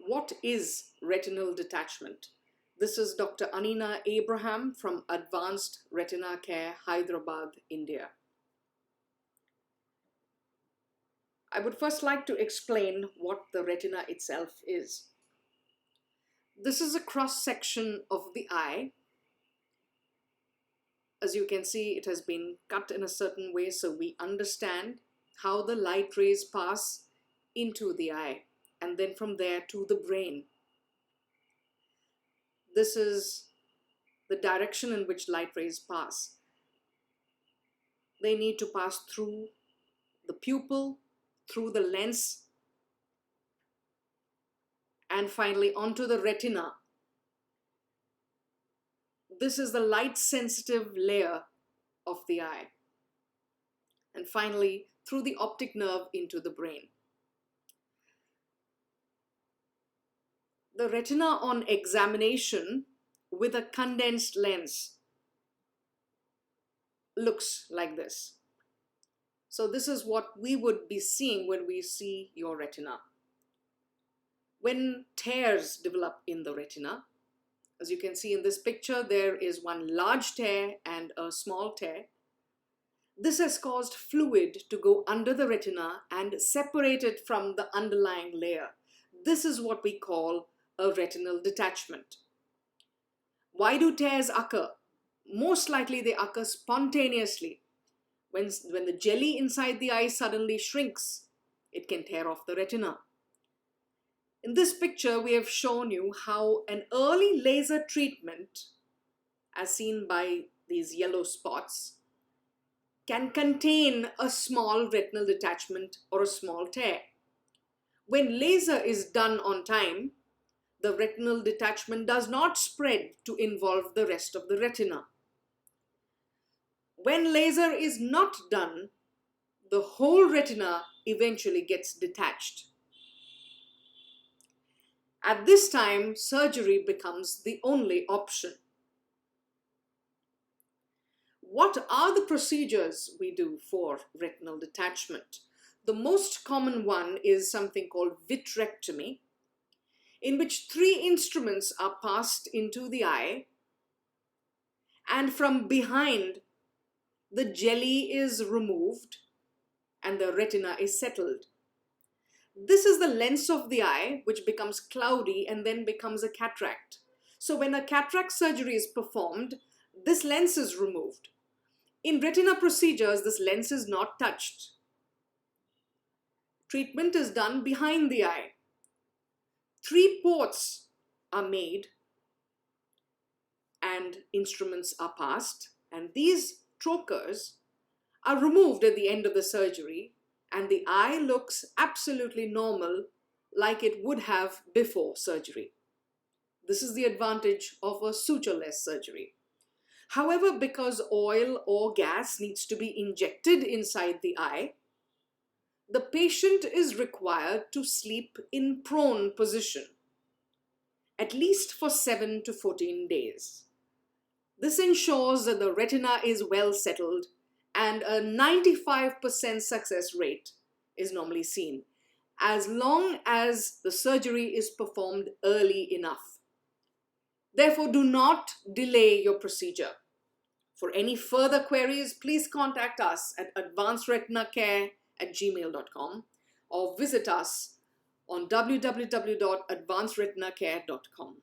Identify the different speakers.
Speaker 1: What is retinal detachment? This is Dr. Anina Abraham from Advanced Retina Care, Hyderabad, India. I would first like to explain what the retina itself is. This is a cross-section of the eye. As you can see, it has been cut in a certain way so we understand how the light rays pass into the eye and then from there to the brain. This is the direction in which light rays pass. They need to pass through the pupil, through the lens, and finally onto the retina. This is the light-sensitive layer of the eye. And finally, through the optic nerve into the brain. The retina on examination with a condensed lens looks like this. So this is what we would be seeing when we see your retina. When tears develop in the retina, as you can see in this picture, there is one large tear and a small tear. This has caused fluid to go under the retina and separate it from the underlying layer. This is what we call a retinal detachment. Why do tears occur? Most likely they occur spontaneously. When the jelly inside the eye suddenly shrinks, it can tear off the retina. In this picture, we have shown you how an early laser treatment, as seen by these yellow spots, can contain a small retinal detachment or a small tear. When laser is done on time, the retinal detachment does not spread to involve the rest of the retina. When laser is not done, the whole retina eventually gets detached. At this time, surgery becomes the only option. What are the procedures we do for retinal detachment? The most common one is something called vitrectomy, in which 3 instruments are passed into the eye, and from behind, the jelly is removed and the retina is settled. This is the lens of the eye, which becomes cloudy and then becomes a cataract. So when a cataract surgery is performed, this lens is removed. In retina procedures, this lens is not touched. Treatment is done behind the eye. 3 ports are made and instruments are passed, and these trocars are removed at the end of the surgery, and the eye looks absolutely normal like it would have before surgery. This is the advantage of a sutureless surgery. However, because oil or gas needs to be injected inside the eye, the patient is required to sleep in prone position, at least for 7 to 14 days. This ensures that the retina is well settled and a 95% success rate is normally seen, as long as the surgery is performed early enough. Therefore, do not delay your procedure. For any further queries, please contact us at advancedretinacare@gmail.com or visit us on www.advancedretinacare.com.